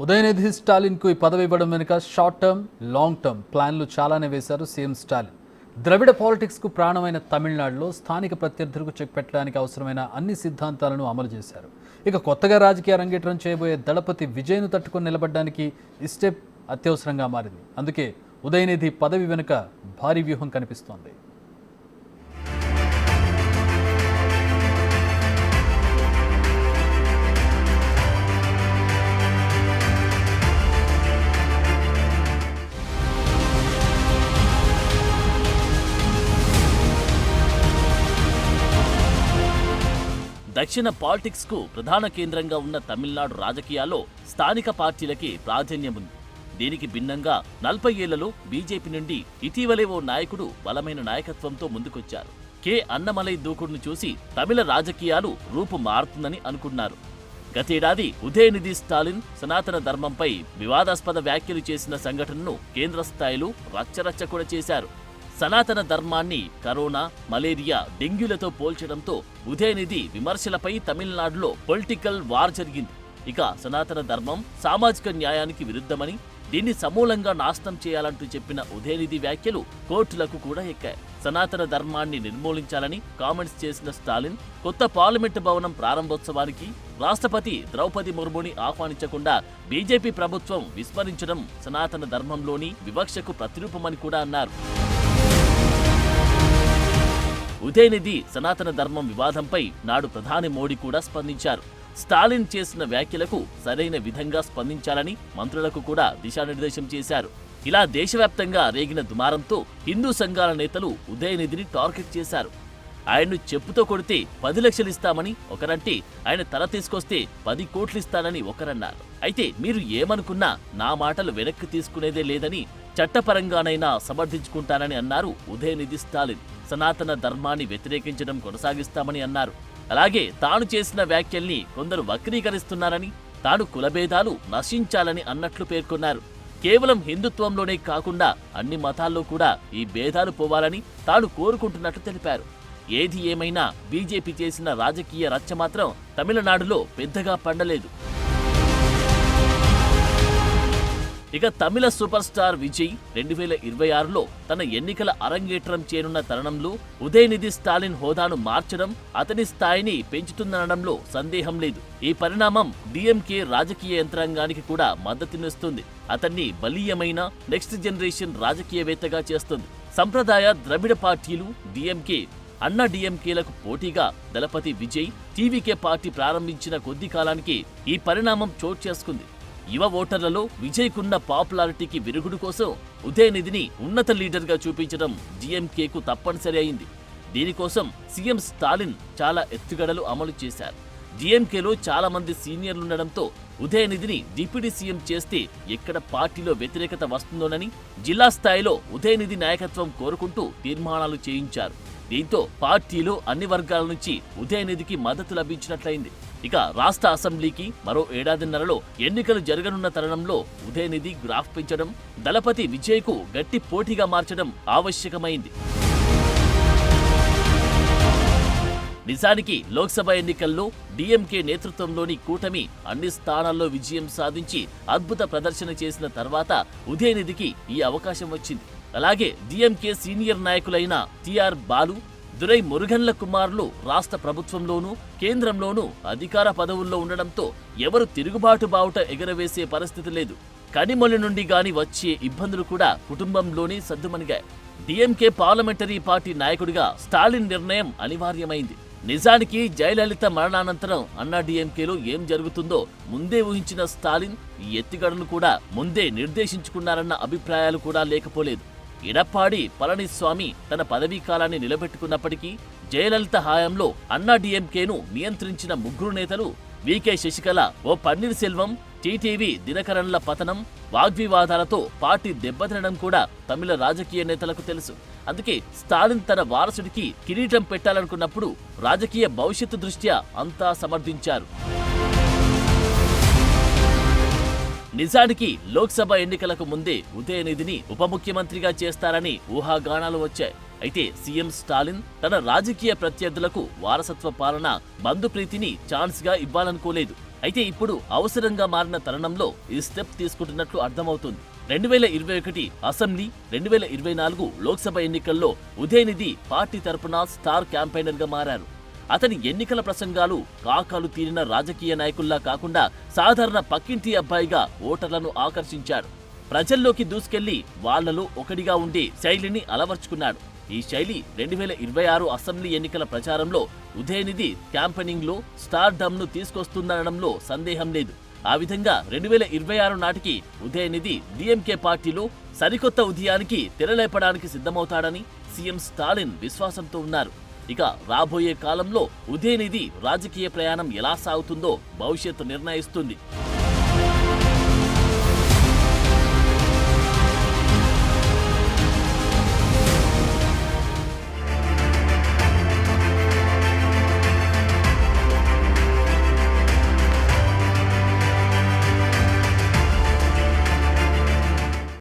ఉదయనిధి స్టాలిన్కు ఈ పదవి ఇవ్వడం వెనుక షార్ట్ టర్మ్, లాంగ్ టర్మ్ ప్లాన్లు చాలానే వేశారు సీఎం స్టాలిన్. ద్రవిడ పాలిటిక్స్కు ప్రాణమైన తమిళనాడులో స్థానిక ప్రత్యర్థులకు చెక్ పెట్టడానికి అవసరమైన అన్ని సిద్ధాంతాలను అమలు చేశారు. ఇక కొత్తగా రాజకీయ అరంగేట్రం చేయబోయే దళపతి విజయ్ను తట్టుకొని నిలబడడానికి ఈ స్టెప్ అత్యవసరంగా మారింది. అందుకే ఉదయనిధి పదవి వెనుక భారీ వ్యూహం కనిపిస్తోంది. దక్షిణ పాలిటిక్స్ కు ప్రధాన కేంద్రంగా ఉన్న తమిళనాడు రాజకీయాల్లో స్థానిక పార్టీలకి ప్రాధాన్యముంది. దీనికి భిన్నంగా 40 ఏళ్లలో బీజేపీ నుండి ఇటీవలే ఓ నాయకుడు బలమైన నాయకత్వంతో ముందుకొచ్చారు. కె అన్నమలై దూకుడును చూసి తమిళ రాజకీయాలు రూపు మారుతుందని అనుకున్నారు. గతేడాది ఉదయనిధి స్టాలిన్ సనాతన ధర్మంపై వివాదాస్పద వ్యాఖ్యలు చేసిన సంఘటనను కేంద్ర స్థాయిలో రచ్చరచ్చ కూడా చేశారు. సనాతన ధర్మాన్ని కరోనా, మలేరియా, డెంగ్యూలతో పోల్చడంతో ఉదయనిధి విమర్శలపై తమిళనాడులో పొలిటికల్ వార్ జరిగింది. ఇక సనాతన ధర్మం సామాజిక న్యాయానికి విరుద్ధమని, దీన్ని సమూలంగా నాశనం చేయాలంటూ చెప్పిన ఉదయనిధి వ్యాఖ్యలు కోర్టులకు కూడా ఎక్కాయి. సనాతన ధర్మాన్ని నిర్మూలించాలని కామెంట్స్ చేసిన స్టాలిన్ కొత్త పార్లమెంటు భవనం ప్రారంభోత్సవానికి రాష్ట్రపతి ద్రౌపది ముర్ముని ఆహ్వానించకుండా బీజేపీ ప్రభుత్వం విస్మరించడం సనాతన ధర్మంలోని వివక్షకు ప్రతిరూపమని కూడా అన్నారు. ఉదయనిధి సనాతన ధర్మం వివాదంపై నాడు ప్రధాని మోడీ కూడా స్పందించారు. స్టాలిన్ చేసిన వ్యాఖ్యలకు సరైన విధంగా స్పందించాలని మంత్రులకు కూడా దిశానిర్దేశం చేశారు. ఇలా దేశవ్యాప్తంగా రేగిన దుమారంతో హిందూ సంఘాల నేతలు ఉదయనిధిని టార్గెట్ చేశారు. ఆయన్ను చెప్పుతో కొడితే 10 లక్షలు ఇస్తామని ఒకరంటే, ఆయన తల తీసుకొస్తే 10 కోట్లు ఇస్తానని ఒకరన్నారు. అయితే మీరు ఏమనుకున్నా నా మాటలు వెనక్కి తీసుకునేదే లేదని, చట్టపరంగానైనా సమర్థించుకుంటానని అన్నారు ఉదయనిధి స్టాలిన్. సనాతన ధర్మాన్ని వ్యతిరేకించడం కొనసాగిస్తామని అన్నారు. అలాగే తాను చేసిన వ్యాఖ్యల్ని కొందరు వక్రీకరిస్తున్నారని, తాను కులభేదాలు నశించాలని అన్నట్లు పేర్కొన్నారు. కేవలం హిందుత్వంలోనే కాకుండా అన్ని మతాల్లో కూడా ఈ భేదాలు పోవాలని తాను కోరుకుంటున్నట్లు తెలిపారు. ఏది ఏమైనా బీజేపీ చేసిన రాజకీయ రచ్చ మాత్రం తమిళనాడులో పెద్దగా పండలేదు. ఇక తమిళ సూపర్ స్టార్ విజయ్ 2026లో తన ఎన్నికల అరంగేట్రం చేయనున్న తరుణంలో ఉదయనిధి స్టాలిన్ హోదాను మార్చడం అతని స్థాయిని పెంచుతుందనడంలో సందేహం లేదు. ఈ పరిణామం డిఎంకే రాజకీయ యంత్రాంగానికి కూడా మద్దతునిస్తుంది. అతన్ని బలీయమైన నెక్స్ట్ జనరేషన్ రాజకీయవేత్తగా చేస్తుంది. సంప్రదాయ ద్రవిడ పార్టీలు డిఎంకే, అన్నా డిఎంకేలకు పోటీగా దళపతి విజయ్ టీవీకే పార్టీ ప్రారంభించిన కొద్ది కాలానికి ఈ పరిణామం చోటు చేసుకుంది. యువ ఓటర్లలో విజయ్కున్న పాపులారిటీకి విరుగుడు కోసం ఉదయనిధిని ఉన్నత లీడర్గా చూపించడం డిఎంకేకు తప్పనిసరి అయింది. దీనికోసం సీఎం స్టాలిన్ చాలా ఎత్తుగడలు అమలు చేశారు. డిఎంకేలో చాలా మంది సీనియర్లుండడంతో ఉదయనిధిని డిప్యూటీ సీఎం చేస్తే ఎక్కడ పార్టీలో వ్యతిరేకత వస్తుందోనని జిల్లా స్థాయిలో ఉదయనిధి నాయకత్వం కోరుకుంటూ తీర్మానాలు చేయించారు. దీంతో పార్టీలో అన్ని వర్గాల నుంచి ఉదయనిధికి మద్దతు లభించినట్లయింది. ఇక రాష్ట్ర అసెంబ్లీకి మరో ఏడాదిన్నరలో ఎన్నికలు జరగనున్న తరుణంలో ఉదయనిధి గ్రాఫ్ పెంచడం, దళపతి విజయ్కు గట్టి పోటీగా మార్చడం ఆవశ్యకమైంది. నిజానికి లోక్సభ ఎన్నికల్లో డిఎంకే నేతృత్వంలోని కూటమి అన్ని స్థానాల్లో విజయం సాధించి అద్భుత ప్రదర్శన చేసిన తర్వాత ఉదయనిధికి ఈ అవకాశం వచ్చింది. అలాగే డిఎంకే సీనియర్ నాయకులైన టిఆర్ బాలు, దురై మురుగన్ల కుమార్లు రాష్ట్ర ప్రభుత్వంలోనూ కేంద్రంలోనూ అధికార పదవుల్లో ఉండడంతో ఎవరు తిరుగుబాటు బావుట ఎగరవేసే పరిస్థితి లేదు. కనిమొలి నుండి గాని వచ్చే ఇబ్బందులు కూడా కుటుంబంలోనే సద్దుమణిగాయి. డిఎంకే పార్లమెంటరీ పార్టీ నాయకుడిగా స్టాలిన్ నిర్ణయం అనివార్యమైంది. నిజానికి జయలలిత మరణానంతరం అన్నా డిఎంకేలో ఏం జరుగుతుందో ముందే ఊహించిన స్టాలిన్ ఈ ఎత్తుగడను కూడా ముందే నిర్దేశించుకున్నారన్న అభిప్రాయాలు కూడా లేకపోలేదు. ఎడప్పాడి పళనిస్వామి తన పదవీ కాలాన్ని నిలబెట్టుకున్నప్పటికీ జయలలిత హయాంలో అన్నా డిఎంకేను నియంత్రించిన ముగ్గురు నేతలు వికే శశికళ, ఓ పన్నీర్ సెల్వం, టీటీవీ దినకరన్ల పతనం, వాగ్వివాదాలతో పార్టీ దెబ్బతినడం కూడా తమిళ రాజకీయ నేతలకు తెలుసు. అందుకే స్టాలిన్ తన వారసుడికి కిరీటం పెట్టాలనుకున్నప్పుడు రాజకీయ భవిష్యత్తు దృష్ట్యా అంతా సమర్థించారు. నిజానికి లోక్సభ ఎన్నికలకు ముందే ఉదయనిధిని ఉప ముఖ్యమంత్రిగా చేస్తారని ఊహాగానాలు వచ్చాయి. అయితే సీఎం స్టాలిన్ తన రాజకీయ ప్రత్యర్థులకు వారసత్వ పాలన, బంధుప్రీతిని ఛాన్స్ గా ఇవ్వాలనుకోలేదు. అయితే ఇప్పుడు అవసరంగా మారిన తరుణంలో ఈ స్టెప్ తీసుకుంటున్నట్లు అర్థమవుతుంది. 2021 అసెంబ్లీ, 2024 లోక్సభ ఎన్నికల్లో ఉదయనిధి పార్టీ తరపున స్టార్ క్యాంపెయినర్ గా మారారు. అతని ఎన్నికల ప్రసంగాలు కాకాలు తీరిన రాజకీయ నాయకుల్లా కాకుండా సాధారణ పక్కింటి అబ్బాయిగా ఓటర్లను ఆకర్షించాడు. ప్రజల్లోకి దూసుకెళ్లి వాళ్లలో ఒకటిగా ఉండే శైలిని అలవర్చుకున్నాడు. ఈ శైలి 2026 అసెంబ్లీ ఎన్నికల ప్రచారంలో ఉదయనిధి క్యాంపెయినింగ్ లో స్టార్ డమ్ ను తీసుకొస్తుందనడంలో సందేహం లేదు. ఆ విధంగా 2026 నాటికి ఉదయనిధి డిఎంకే పార్టీలో సరికొత్త ఉదయానికి తెరలేపడానికి సిద్ధమవుతాడని సీఎం స్టాలిన్ విశ్వాసంతో ఉన్నారు. ఇక రాబోయే కాలంలో ఉదయనిధి రాజకీయ ప్రయాణం ఎలా సాగుతుందో భవిష్యత్తు నిర్ణయిస్తుంది.